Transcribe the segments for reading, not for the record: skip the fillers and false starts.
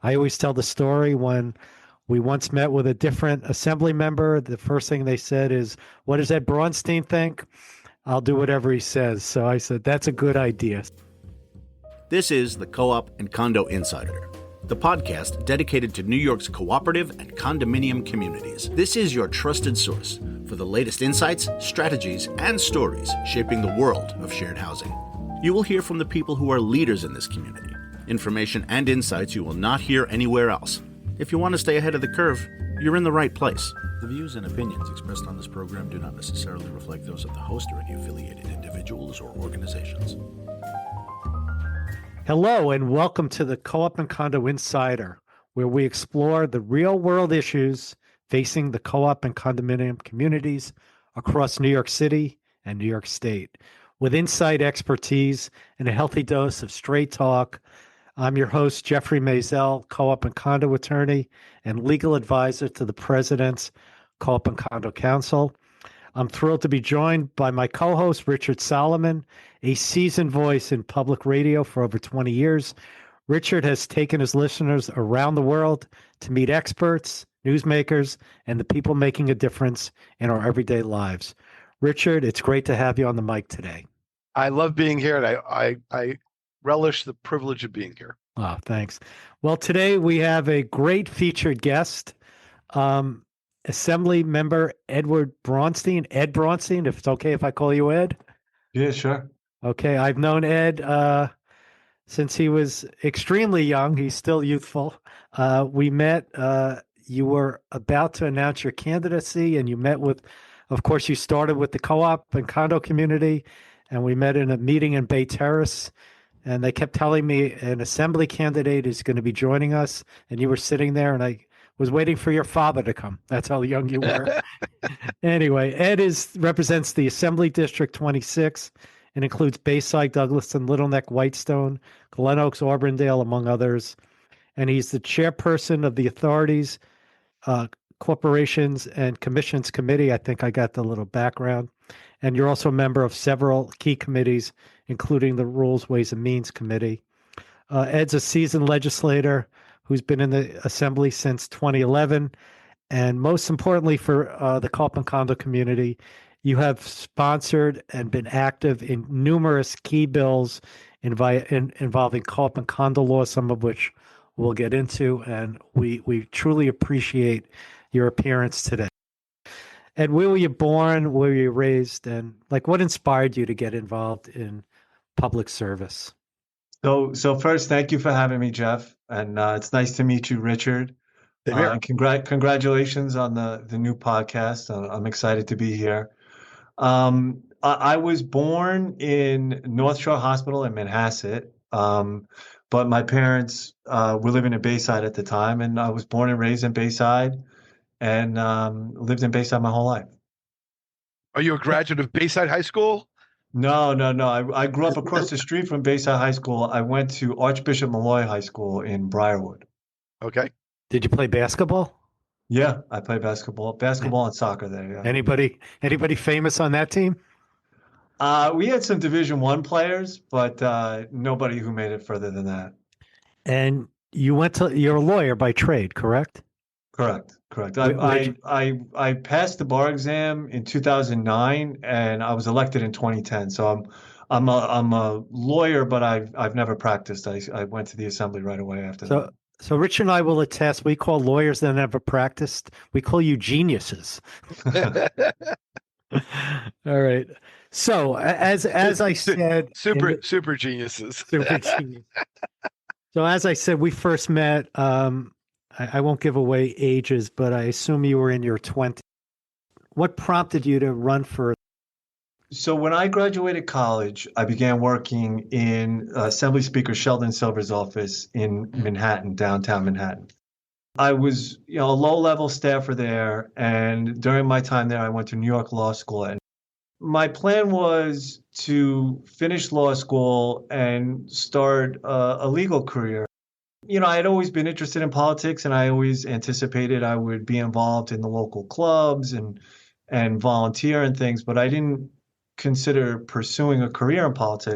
I always tell the story when we once met with a different assembly member. The first thing they said is, "What does Ed Braunstein think?" I'll do whatever he says. So I said, "That's a good idea." This is the Co-op and Condo Insider, the podcast dedicated to New York's cooperative and condominium communities. This is your trusted source for the latest insights, strategies, and stories shaping the world of shared housing. You will hear from the people who are leaders in this community, information and insights you will not hear anywhere else. If you want to stay ahead of the curve, you're in the right place. The views and opinions expressed on this program do not necessarily reflect those of the host or any affiliated individuals or organizations. Hello, and welcome to the Co-op and Condo Insider, where we explore the real-world issues facing the co-op and condominium communities across New York City and New York State. With insight, expertise, and a healthy dose of straight talk, I'm your host, Jeffrey Maisel, co-op and condo attorney and legal advisor to the President's Co-op and Condo Council. I'm thrilled to be joined by my co-host, Richard Solomon, a seasoned voice in public radio for over 20 years. Richard has taken his listeners around the world to meet experts, newsmakers, and the people making a difference in our everyday lives. Richard, it's great to have you on the mic today. I love being here, and I relish the privilege of being here. Oh, thanks. Well, today we have a great featured guest, Assemblymember Edward Braunstein. Ed Braunstein, if it's okay if I call you Ed? Yeah, sure. Okay, I've known Ed since he was extremely young. He's still youthful. We met, you were about to announce your candidacy, and you met with, of course, you started with the co-op and condo community, and we met in a meeting in Bay Terrace, and they kept telling me an assembly candidate is going to be joining us, and you were sitting there, and I was waiting for your father to come. That's how young you were. Anyway, Ed represents the Assembly District 26 and includes Bayside, Douglaston, Little Neck, Whitestone, Glen Oaks, Auburndale, among others. And he's the chairperson of the Authorities, Corporations, and Commissions Committee. I think I got the little background. And you're also a member of several key committees, including the Rules, Ways, and Means Committee. Ed's a seasoned legislator who's been in the Assembly since 2011. And most importantly for the co-op and condo community, you have sponsored and been active in numerous key bills involving co-op and condo law, some of which we'll get into. And we truly appreciate your appearance today. Ed, where were you born? Where were you raised? And what inspired you to get involved in public service? So first, thank you for having me, Jeff. And it's nice to meet you, Richard. And congratulations on the new podcast. I'm excited to be here. I was born in North Shore Hospital in Manhasset, but my parents were living in Bayside at the time, and I was born and raised in Bayside and lived in Bayside my whole life. Are you a graduate of Bayside High School? No. I grew up across the street from Bayside High School. I went to Archbishop Malloy High School in Briarwood. Okay. Did you play basketball? Yeah, I played basketball and soccer there. Yeah. Anybody famous on that team? We had some Division I players, but nobody who made it further than that. And you're a lawyer by trade, correct? Correct. I passed the bar exam in 2009, and I was elected in 2010. So I'm a lawyer, but I've never practiced. I went to the assembly right away after that. So Rich and I will attest, we call lawyers that never practiced, we call you geniuses. All right. So as I said, super geniuses. Super genius. So as I said, we first met, I won't give away ages, but I assume you were in your 20s. What prompted you to run for? So when I graduated college, I began working in Assembly Speaker Sheldon Silver's office in Manhattan, downtown Manhattan. I was, a low-level staffer there, and during my time there, I went to New York Law School. And my plan was to finish law school and start a legal career. I had always been interested in politics, and I always anticipated I would be involved in the local clubs and volunteer and things, but I didn't consider pursuing a career in politics.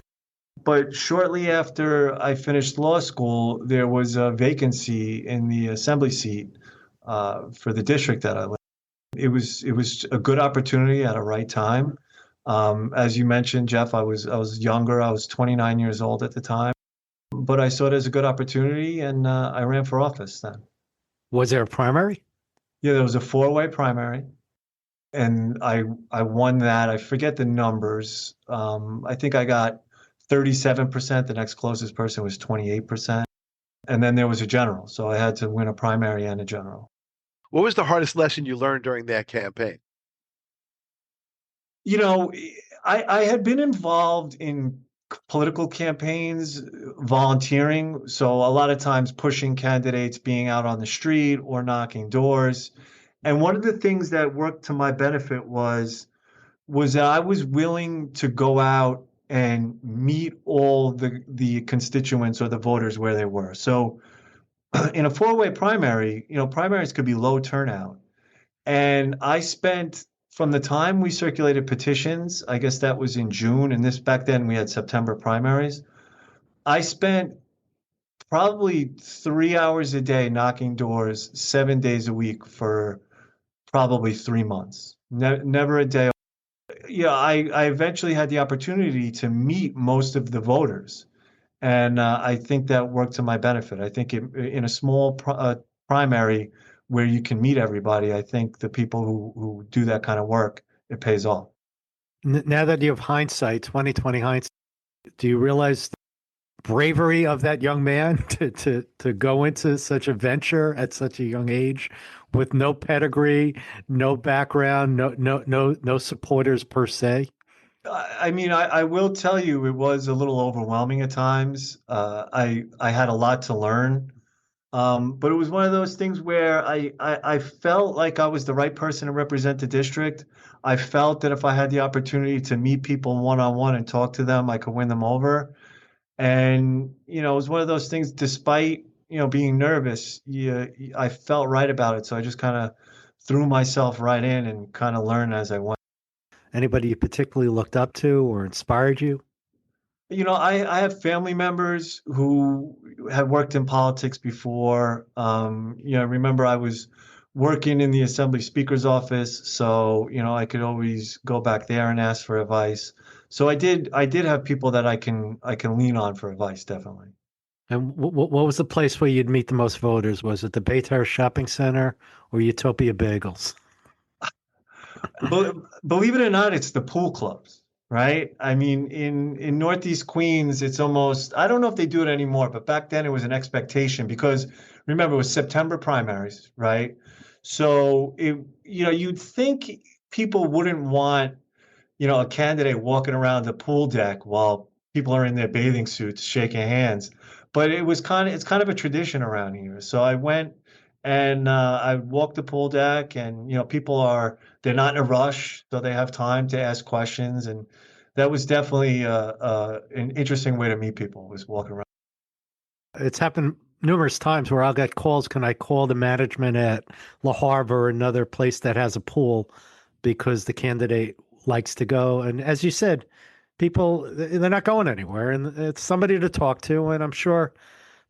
But shortly after I finished law school, there was a vacancy in the assembly seat for the district that I lived. It was a good opportunity at a right time. As you mentioned, Jeff, I was younger. I was 29 years old at the time, but I saw it as a good opportunity, and I ran for office then. Was there a primary? Yeah, there was a four-way primary, and I won that. I forget the numbers. I think I got 37%. The next closest person was 28%. And then there was a general. So I had to win a primary and a general. What was the hardest lesson you learned during that campaign? You know, I had been involved in political campaigns, volunteering. So a lot of times pushing candidates, being out on the street or knocking doors. And one of the things that worked to my benefit was that I was willing to go out and meet all the constituents or the voters where they were. So in a four-way primary, primaries could be low turnout. And I spent from the time we circulated petitions, I guess that was in June, and back then we had September primaries. I spent probably 3 hours a day knocking doors 7 days a week for probably 3 months. Never a day. Yeah, I eventually had the opportunity to meet most of the voters, and I think that worked to my benefit. I think in a small primary where you can meet everybody, I think the people who do that kind of work, it pays off. Now that you have hindsight, 2020 hindsight, do you realize the bravery of that young man to go into such a venture at such a young age with no pedigree, no background, no supporters per se? I mean, I will tell you, it was a little overwhelming at times. I had a lot to learn. But it was one of those things where I felt like I was the right person to represent the district. I felt that if I had the opportunity to meet people one-on-one and talk to them, I could win them over. And, it was one of those things, despite, being nervous, I felt right about it. So I just kind of threw myself right in and kind of learned as I went. Anybody you particularly looked up to or inspired you? I have family members who have worked in politics before. Remember I was working in the Assembly Speaker's office, so I could always go back there and ask for advice. So I did have people that I can lean on for advice, definitely. And what was the place where you'd meet the most voters? Was it the Baytown Shopping Center or Utopia Bagels? Believe it or not, it's the pool clubs. Right? I mean, in Northeast Queens, it's almost, I don't know if they do it anymore, but back then it was an expectation because remember, it was September primaries, right? So you'd think people wouldn't want, a candidate walking around the pool deck while people are in their bathing suits shaking hands. But it's kind of a tradition around here. So I went and I walked the pool deck, and they're not in a rush, so they have time to ask questions, and that was definitely an interesting way to meet people, was walking around. It's happened numerous times where I'll get calls. Can I call the management at La Harbor, another place that has a pool, because the candidate likes to go? And as you said, people, they're not going anywhere, and it's somebody to talk to. And I'm sure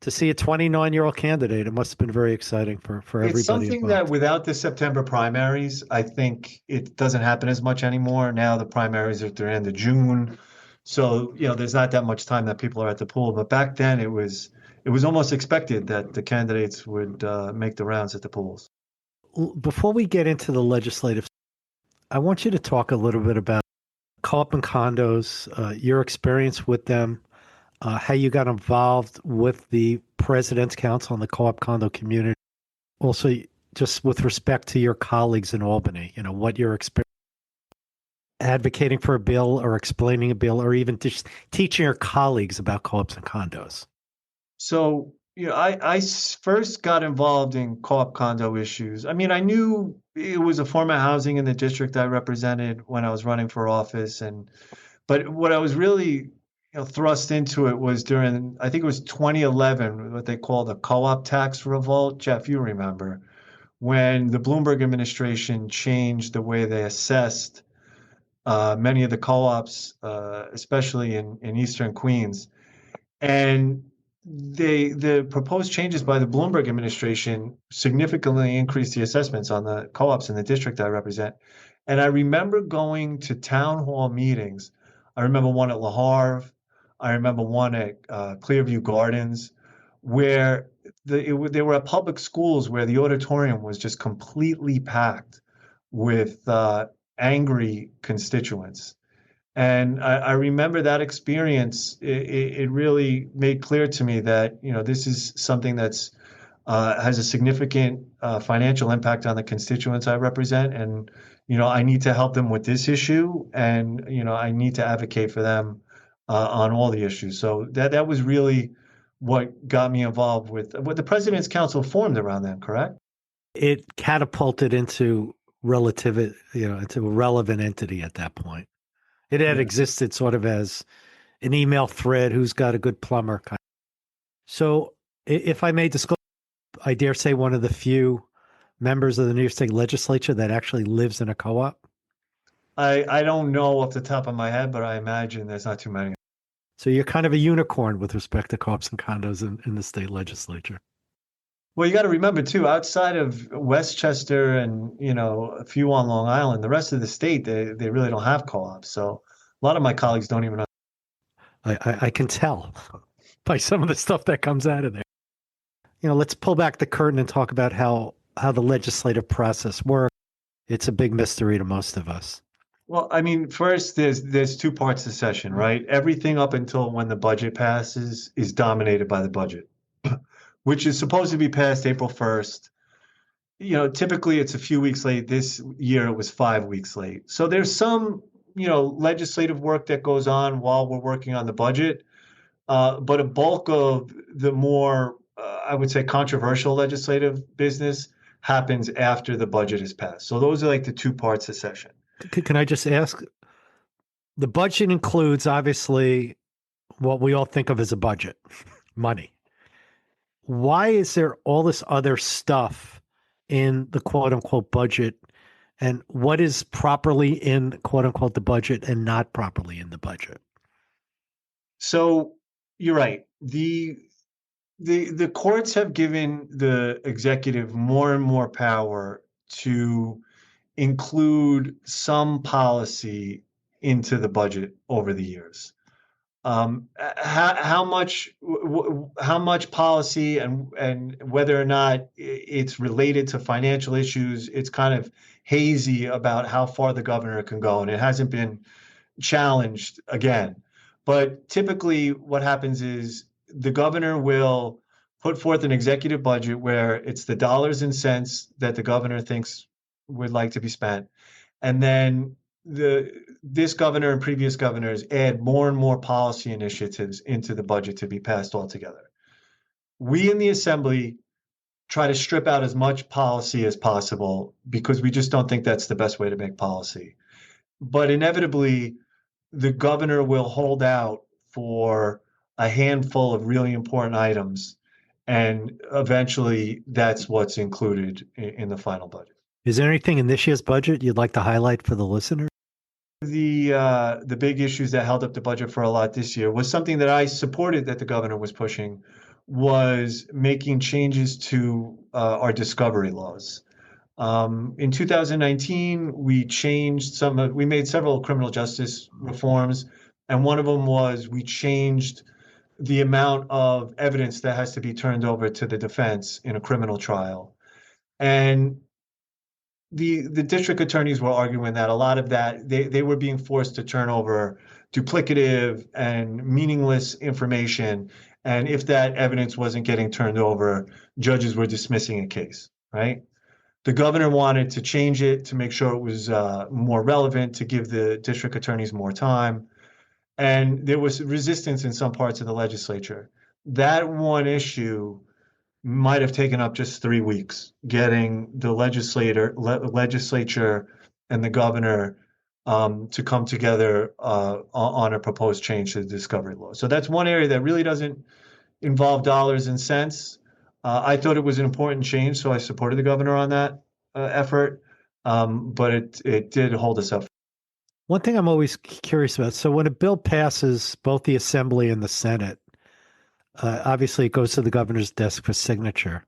to see a 29-year-old candidate, it must have been very exciting for everybody. It's something involved. That without the September primaries, I think it doesn't happen as much anymore. Now the primaries are at the end of June. So, there's not that much time that people are at the pool. But back then it was almost expected that the candidates would make the rounds at the pools. Before we get into the legislative, I want you to talk a little bit about co-op and condos, your experience with them, how you got involved with the President's Council and the co-op condo community. Also, just with respect to your colleagues in Albany, what your experience advocating for a bill or explaining a bill or even just teaching your colleagues about co-ops and condos. So, I first got involved in co-op condo issues. I mean, I knew it was a form of housing in the district I represented when I was running for office. But what I was really thrust into it was during, I think it was 2011, what they call the co-op tax revolt. Jeff, you remember, when the Bloomberg administration changed the way they assessed many of the co-ops, especially in Eastern Queens. And the proposed changes by the Bloomberg administration significantly increased the assessments on the co-ops in the district I represent. And I remember going to town hall meetings. I remember one at La Havre. I remember one at Clearview Gardens, where they were at public schools where the auditorium was just completely packed with angry constituents. And I remember that experience. It really made clear to me that, this is something that's has a significant financial impact on the constituents I represent. And, I need to help them with this issue. And, I need to advocate for them on all the issues. So that was really what got me involved with what the President's Council formed around then, correct? It catapulted into into a relevant entity at that point. It had existed sort of as an email thread, who's got a good plumber. So if I may disclose, I dare say one of the few members of the New York State legislature that actually lives in a co-op. I don't know off the top of my head, but I imagine there's not too many. So you're kind of a unicorn with respect to co-ops and condos in the state legislature. Well, you got to remember too, outside of Westchester and, a few on Long Island, the rest of the state, they really don't have co-ops. So a lot of my colleagues don't even know. I can tell by some of the stuff that comes out of there. Let's pull back the curtain and talk about how the legislative process works. It's a big mystery to most of us. Well, I mean, first, there's two parts to session, right? Everything up until when the budget passes is dominated by the budget, which is supposed to be passed April 1st. Typically it's a few weeks late. This year it was 5 weeks late. So there's some, legislative work that goes on while we're working on the budget. But a bulk of the more, I would say, controversial legislative business happens after the budget is passed. So those are like the two parts of session. Can I just ask, the budget includes obviously what we all think of as a budget, money. Why is there all this other stuff in the quote unquote budget, and what is properly in quote unquote the budget and not properly in the budget? So you're right. The courts have given the executive more and more power to include some policy into the budget over the years. How much policy and whether or not it's related to financial issues, it's kind of hazy about how far the governor can go, and it hasn't been challenged again. But typically what happens is the governor will put forth an executive budget where it's the dollars and cents that the governor thinks would like to be spent. And then this governor and previous governors add more and more policy initiatives into the budget to be passed altogether. We in the Assembly try to strip out as much policy as possible because we just don't think that's the best way to make policy. But inevitably, the governor will hold out for a handful of really important items, and eventually that's what's included in the final budget. Is there anything in this year's budget you'd like to highlight for the listener? The big issues that held up the budget for a lot this year was something that I supported that the governor was pushing, was making changes to our discovery laws. In 2019, we made several criminal justice reforms, and one of them was we changed the amount of evidence that has to be turned over to the defense in a criminal trial. And the district attorneys were arguing that a lot of that, they were being forced to turn over duplicative and meaningless information. And if that evidence wasn't getting turned over, judges were dismissing a case, right? The governor wanted to change it to make sure it was more relevant, to give the district attorneys more time. And there was resistance in some parts of the legislature. That one issue might have taken up just 3 weeks, getting the legislature and the governor to come together on a proposed change to the discovery law. So that's one area that really doesn't involve dollars and cents. I thought it was an important change, so I supported the governor on that effort, but it did hold us up. One thing I'm always curious about. So when a bill passes both the Assembly and the Senate, obviously it goes to the governor's desk for signature.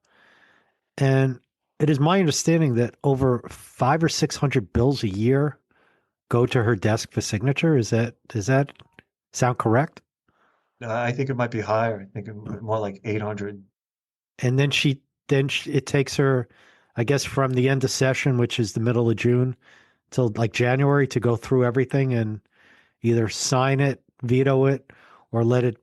And it is my understanding that over 500 or 600 bills a year go to her desk for signature. Does that sound correct? I think it might be higher. I think more like 800. And it takes her, I guess, from the end of session, which is the middle of June, till like January to go through everything and either sign it, veto it, or let it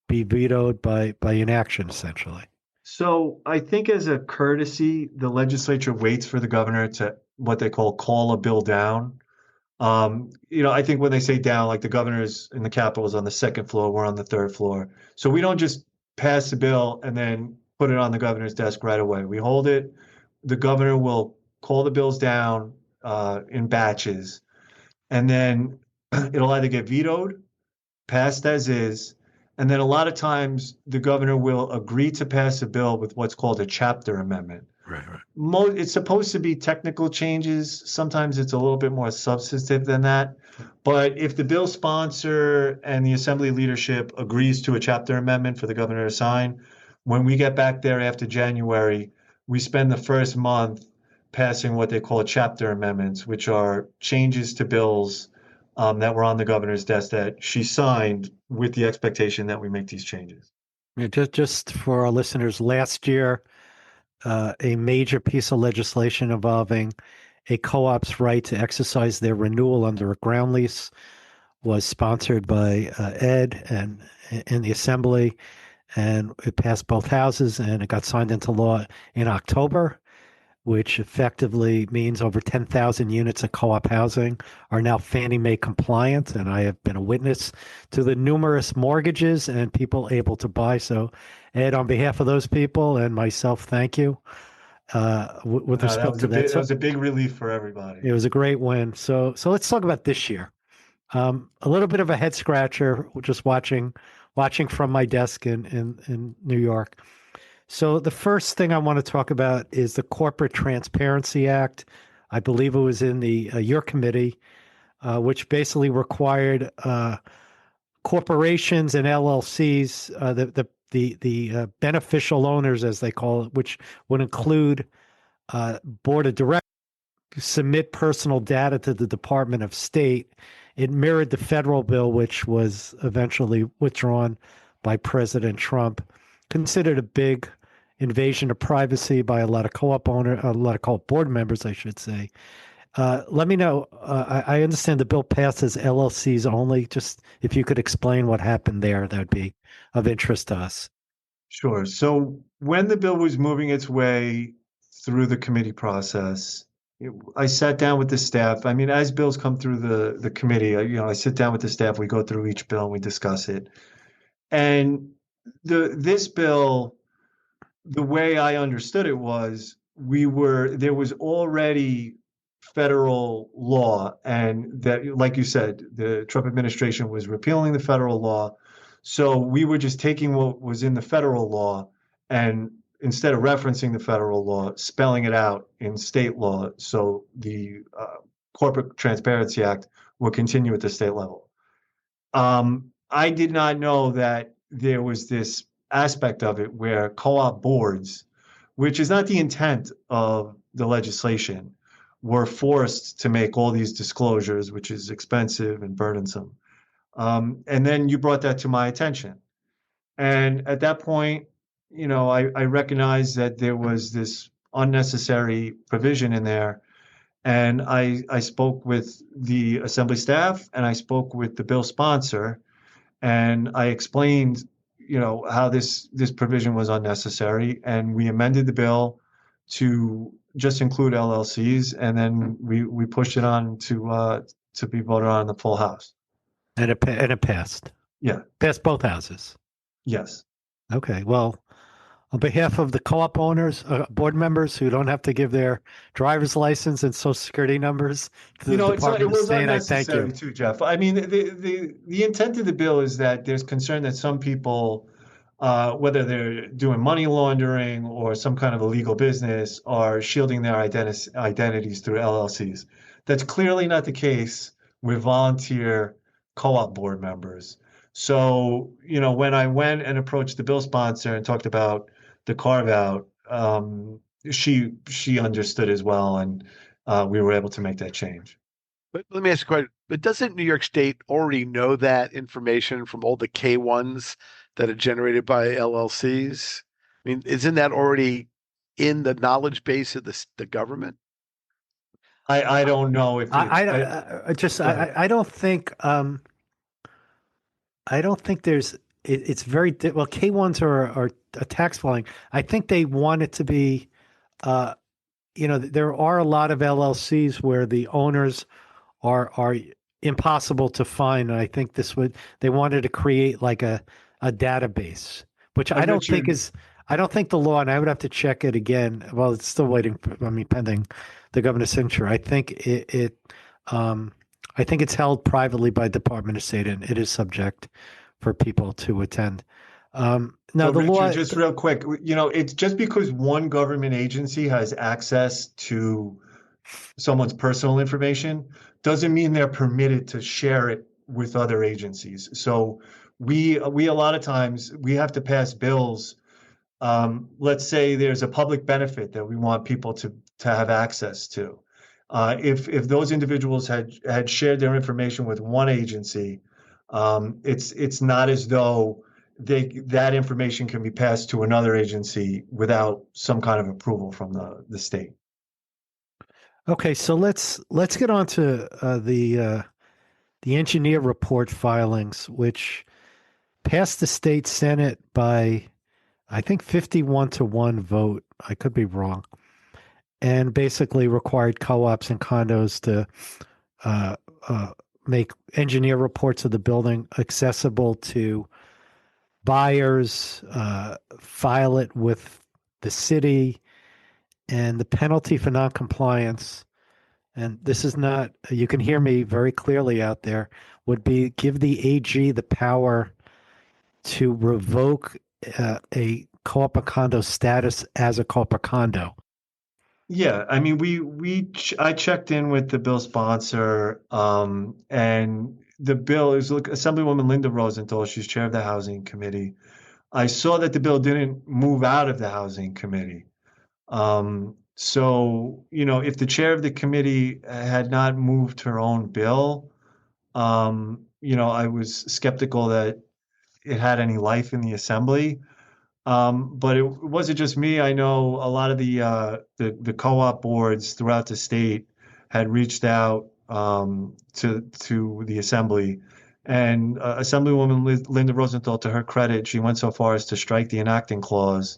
be vetoed by inaction, essentially. So I think as a courtesy, the legislature waits for the governor to what they call a bill down. I think when they say down, like the governor's in the Capitol is on the second floor, we're on the third floor. So we don't just pass the bill and then put it on the governor's desk right away. We hold it. The governor will call the bills down in batches, and then it'll either get vetoed, passed as is, and then a lot of times the governor will agree to pass a bill with what's called a chapter amendment. Right. It's supposed to be technical changes. Sometimes it's a little bit more substantive than that. But if the bill sponsor and the assembly leadership agrees to a chapter amendment for the governor to sign, when we get back there after January, we spend the first month passing what they call chapter amendments, which are changes to bills that were on the governor's desk that she signed with the expectation that we make these changes. Yeah, just for our listeners, last year, a major piece of legislation involving a co-op's right to exercise their renewal under a ground lease was sponsored by Ed and in the Assembly, and it passed both houses, and it got signed into law in October, which effectively means over 10,000 units of co-op housing are now Fannie Mae compliant. And I have been a witness to the numerous mortgages and people able to buy. So, Ed, on behalf of those people and myself, thank you. With respect to that, that was a big relief for everybody. It was a great win. So let's talk about this year. A little bit of a head scratcher, just watching from my desk in New York. So the first thing I want to talk about is the Corporate Transparency Act. I believe it was in your committee, which basically required corporations and LLCs, the beneficial owners, as they call it, which would include board of directors, submit personal data to the Department of State. It mirrored the federal bill, which was eventually withdrawn by President Trump. Considered a big invasion of privacy by a lot of co-op board members, I should say. Let me know. I understand the bill passes LLCs only. Just if you could explain what happened there, that would be of interest to us. Sure. So when the bill was moving its way through the committee process, I sat down with the staff. I mean, as bills come through the committee, I sit down with the staff. We go through each bill and we discuss it. And this bill, the way I understood it was there was already federal law, and that, like you said, the Trump administration was repealing the federal law. So we were just taking what was in the federal law and instead of referencing the federal law, spelling it out in state law. So the Corporate Transparency Act will continue at the state level. I did not know that there was this aspect of it where co-op boards, which is not the intent of the legislation, were forced to make all these disclosures, which is expensive and burdensome. And then you brought that to my attention. And at that point, I recognized that there was this unnecessary provision in there. And I spoke with the Assembly staff and I spoke with the bill sponsor, and I explained how this provision was unnecessary, and we amended the bill to just include LLCs, and then we pushed it on to be voted on in the full House. And it passed. Yeah, passed both houses. Yes. Okay. Well, on behalf of the co-op owners, board members who don't have to give their driver's license and social security numbers to the Department of State, I thank you. Too, Jeff. I mean, the intent of the bill is that there's concern that some people, whether they're doing money laundering or some kind of illegal business, are shielding their identities through LLCs. That's clearly not the case with volunteer co-op board members. So, when I went and approached the bill sponsor and talked about the carve out, she understood as well, and we were able to make that change. But let me ask you a question. But doesn't New York State already know that information from all the K-1s that are generated by LLCs? I mean, isn't that already in the knowledge base of the government? I don't know if it's, I don't think there's it's very well, K1s are a tax filing. I think they want it to be there are a lot of LLCs where the owners are impossible to find, and I think they wanted to create like a database, which I don't think the law, and I would have to check it again. Well, it's still waiting pending the governor's signature. I think I think it's held privately by Department of State, and it is subject for people to attend. Now, so the Richard, law, just real quick, it's just because one government agency has access to someone's personal information doesn't mean they're permitted to share it with other agencies. So we a lot of times we have to pass bills. Let's say there's a public benefit that we want people to have access to. If those individuals had shared their information with one agency, it's not as though that information can be passed to another agency without some kind of approval from the state. okay, so let's get on to the engineer report filings, which passed the state Senate by, I think, 51-1 vote. I could be wrong. And basically required co-ops and condos to make engineer reports of the building accessible to buyers, file it with the city, and the penalty for noncompliance, and this is not, you can hear me very clearly out there, would be give the AG the power to revoke a co-op or condo status as a co-op or condo. Yeah, I mean, I checked in with the bill sponsor, and the bill is, look, Assemblywoman Linda Rosenthal, she's chair of the Housing Committee. I saw that the bill didn't move out of the Housing Committee. So, if the chair of the committee had not moved her own bill, I was skeptical that it had any life in the assembly. But it wasn't just me. I know a lot of the co-op boards throughout the state had reached out to the assembly, and Assemblywoman Linda Rosenthal, to her credit, she went so far as to strike the enacting clause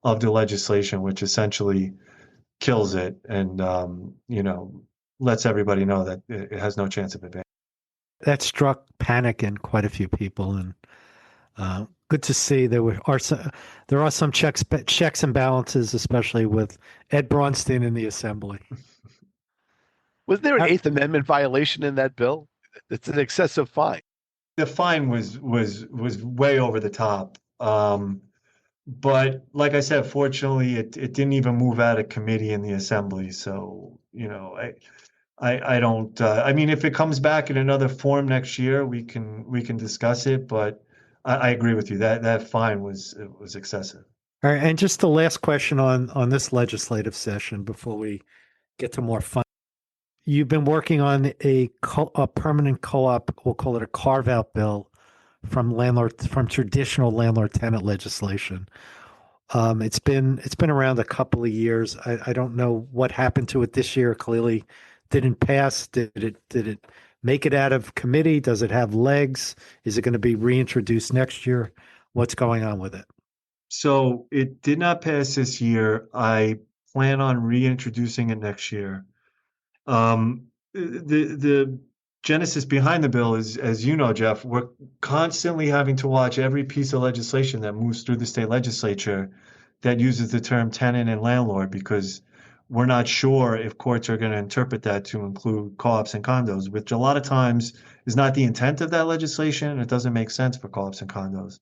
of the legislation, which essentially kills it and lets everybody know that it has no chance of advancing. That struck panic in quite a few people, and good to see there are some checks and balances, especially with Ed Braunstein in the assembly. Was there an Eighth Amendment violation in that bill? It's an excessive fine. The fine was way over the top. But like I said, fortunately, it didn't even move out of committee in the assembly. So, I don't. I mean, if it comes back in another form next year, we can discuss it. But I agree with you that fine was excessive. All right, and just the last question on this legislative session before we get to more fun. You've been working on a permanent co-op. We'll call it a carve-out bill from traditional landlord-tenant legislation. It's been around a couple of years. I don't know what happened to it this year. It clearly didn't pass. Did it make it out of committee? Does it have legs? Is it going to be reintroduced next year? What's going on with it? So it did not pass this year. I plan on reintroducing it next year. The genesis behind the bill is, as you know, Jeff, we're constantly having to watch every piece of legislation that moves through the state legislature that uses the term tenant and landlord, because we're not sure if courts are going to interpret that to include co-ops and condos, which a lot of times is not the intent of that legislation. It doesn't make sense for co-ops and condos.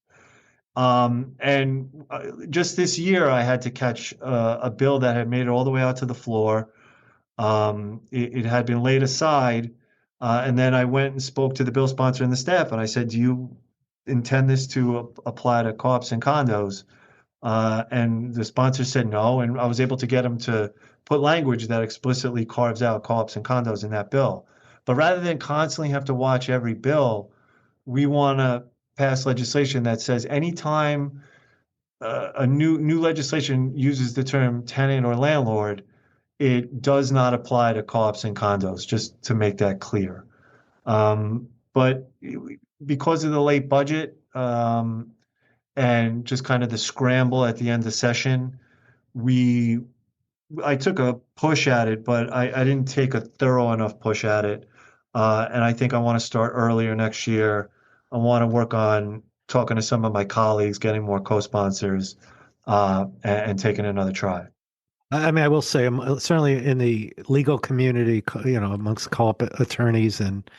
And just this year, I had to catch a bill that had made it all the way out to the floor. It had been laid aside And then I went and spoke to the bill sponsor and the staff, and I said, "Do you intend this to apply to co-ops and condos?" And the sponsor said no, and I was able to get him to put language that explicitly carves out co-ops and condos in that bill. But rather than constantly have to watch every bill, we want to pass legislation that says anytime a new legislation uses the term tenant or landlord, it does not apply to co-ops and condos, just to make that clear. But because of the late budget, and just kind of the scramble at the end of session, I took a push at it, but I didn't take a thorough enough push at it. And I think I want to start earlier next year. I want to work on talking to some of my colleagues, getting more co-sponsors, and taking another try. I mean, I will say, I'm certainly in the legal community, amongst co-op attorneys and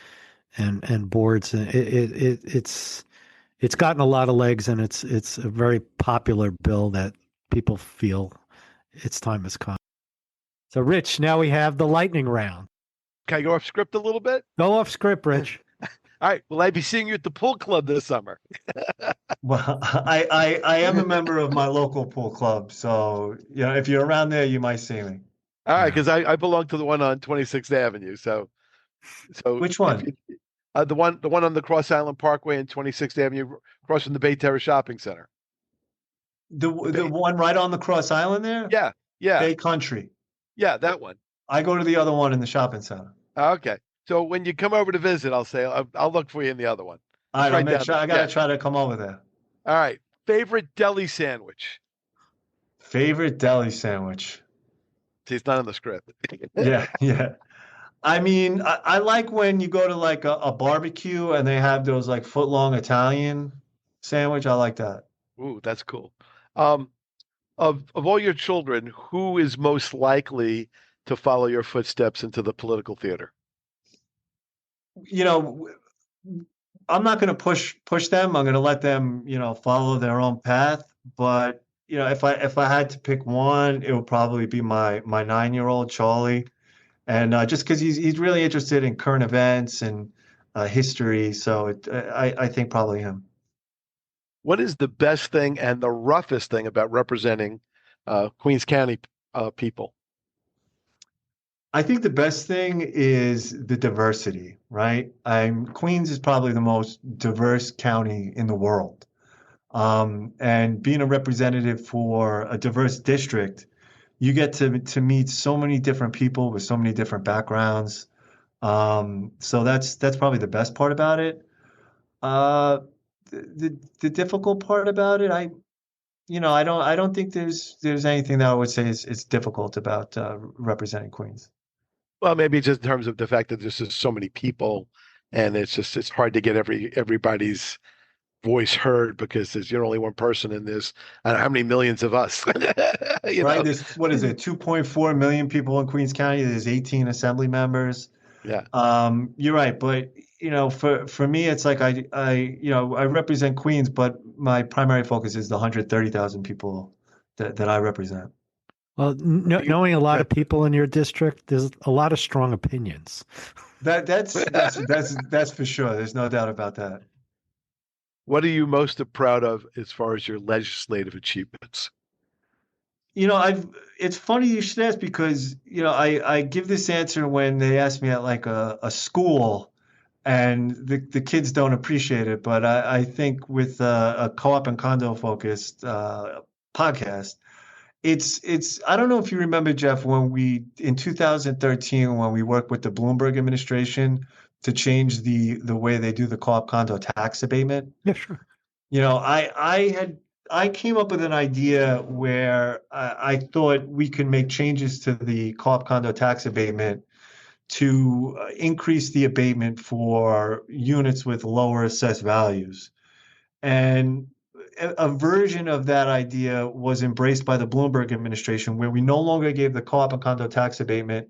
boards, and it's gotten a lot of legs, and it's a very popular bill that people feel its time has come. So, Rich, now we have the lightning round. Can I go off script a little bit? Go off script, Rich. All right. Will I be seeing you at the pool club this summer? Well, I am a member of my local pool club, so if you're around there, you might see me. All right, because I belong to the one on 26th Avenue. So Which one? The one on the Cross Island Parkway and 26th Avenue, across from the Bay Terrace Shopping Center. The one right on the Cross Island there? Yeah. Bay Country. Yeah, that one. I go to the other one in the shopping center. Okay. So when you come over to visit, I'll look for you in the other one. All right, I gotta try to come over there. All right. Favorite deli sandwich? Favorite deli sandwich? See, it's not in the script. Yeah. I mean, I like when you go to like a barbecue and they have those like foot-long Italian sandwich. I like that. Ooh, that's cool. Of all your children, who is most likely to follow your footsteps into the political theater? I'm not going to push them. I'm going to let them, follow their own path. But if I had to pick one, it would probably be my 9-year-old Charlie, and just because he's really interested in current events and history, so I think probably him. What is the best thing and the roughest thing about representing Queens County people? I think the best thing is the diversity, right? Queens is probably the most diverse county in the world. And being a representative for a diverse district, you get to meet so many different people with so many different backgrounds. So that's probably the best part about it. The difficult part about it, I don't think there's anything that I would say is difficult about representing Queens. Well, maybe just in terms of the fact that there's just so many people, and it's hard to get everybody's voice heard because you're only one person in this. I don't know how many millions of us. Right? There's, what is it, 2.4 million people in Queens County. There's 18 assembly members. Yeah. You're right, but for me, it's like I represent Queens, but my primary focus is the 130,000 people that I represent. Well, knowing a lot of people in your district, there's a lot of strong opinions. That's for sure. There's no doubt about that. What are you most proud of as far as your legislative achievements? It's funny you should ask because, I give this answer when they ask me at like a school and the kids don't appreciate it. But I think with a co-op and condo focused podcast, I don't know if you remember, Jeff, in 2013, when we worked with the Bloomberg administration to change the way they do the co-op condo tax abatement. Yeah, sure. I came up with an idea where I thought we could make changes to the co-op condo tax abatement to increase the abatement for units with lower assessed values. And a version of that idea was embraced by the Bloomberg administration, where we no longer gave the co-op and condo tax abatement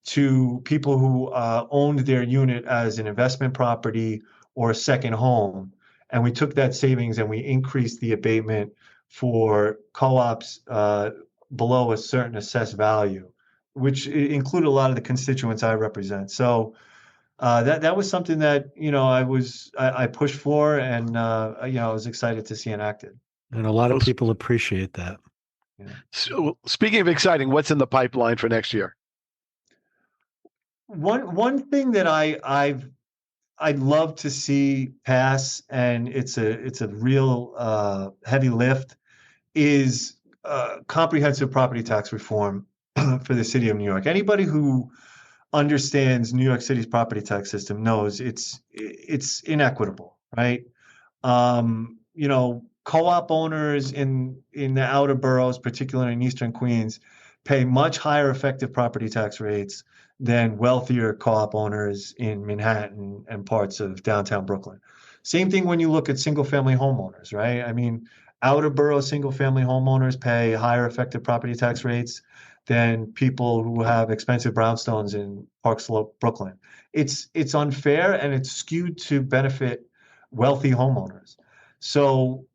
to people who owned their unit as an investment property or a second home. And we took that savings and we increased the abatement for co-ops below a certain assessed value, which include a lot of the constituents I represent. So that was something that, I pushed for, and I was excited to see enacted. And a lot of people appreciate that. Yeah. So, speaking of exciting, what's in the pipeline for next year? One thing that I'd love to see pass, and it's a real heavy lift, is comprehensive property tax reform for the city of New York. Anybody who understands New York City's property tax system knows it's inequitable, right? Co-op owners in the outer boroughs, particularly in Eastern Queens, pay much higher effective property tax rates than wealthier co-op owners in Manhattan and parts of downtown Brooklyn. Same thing when you look at single-family homeowners, right? I mean, outer borough single-family homeowners pay higher effective property tax rates than people who have expensive brownstones in Park Slope, Brooklyn. It's unfair, and it's skewed to benefit wealthy homeowners. So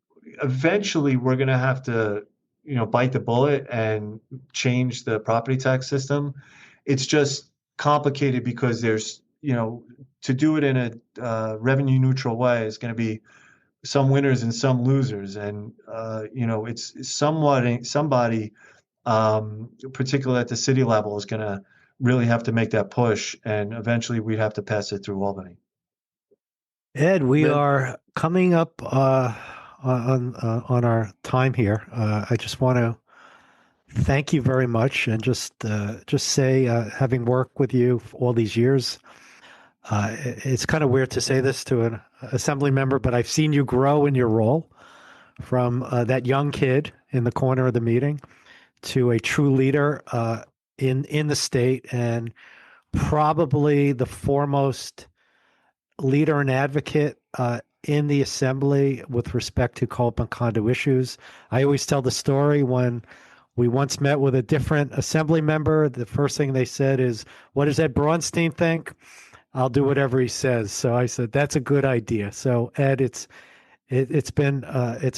eventually we're going to have to, bite the bullet and change the property tax system. It's just complicated because there's, to do it in a revenue neutral way is going to be some winners and some losers. And, it's somebody, particularly at the city level, is going to really have to make that push, and eventually we'd have to pass it through Albany. Ed, we are coming up on our time here. I just want to thank you very much, and just say, having worked with you for all these years, it's kind of weird to say this to an assembly member, but I've seen you grow in your role from that young kid in the corner of the meeting to a true leader in the state, and probably the foremost leader and advocate in the assembly with respect to co-op and condo issues. I always tell the story when we once met with a different assembly member. The first thing they said is, "What does Ed Braunstein think?" "I'll do whatever he says." So I said, "That's a good idea." So Ed, it's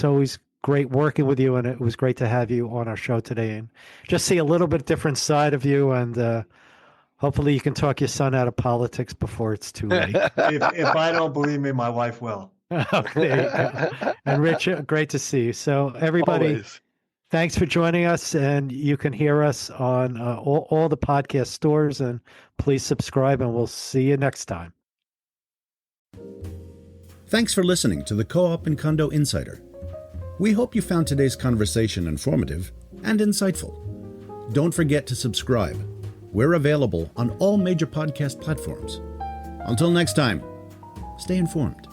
always great working with you, and it was great to have you on our show today and just see a little bit different side of you, and hopefully you can talk your son out of politics before it's too late. If I don't believe me, my wife will. Okay, there you go. And Rich, great to see you. So everybody, Always. Thanks for joining us, and you can hear us on all the podcast stores, and please subscribe, and we'll see you next time. Thanks for listening to the Co-op and Condo Insider. We hope you found today's conversation informative and insightful. Don't forget to subscribe. We're available on all major podcast platforms. Until next time, stay informed.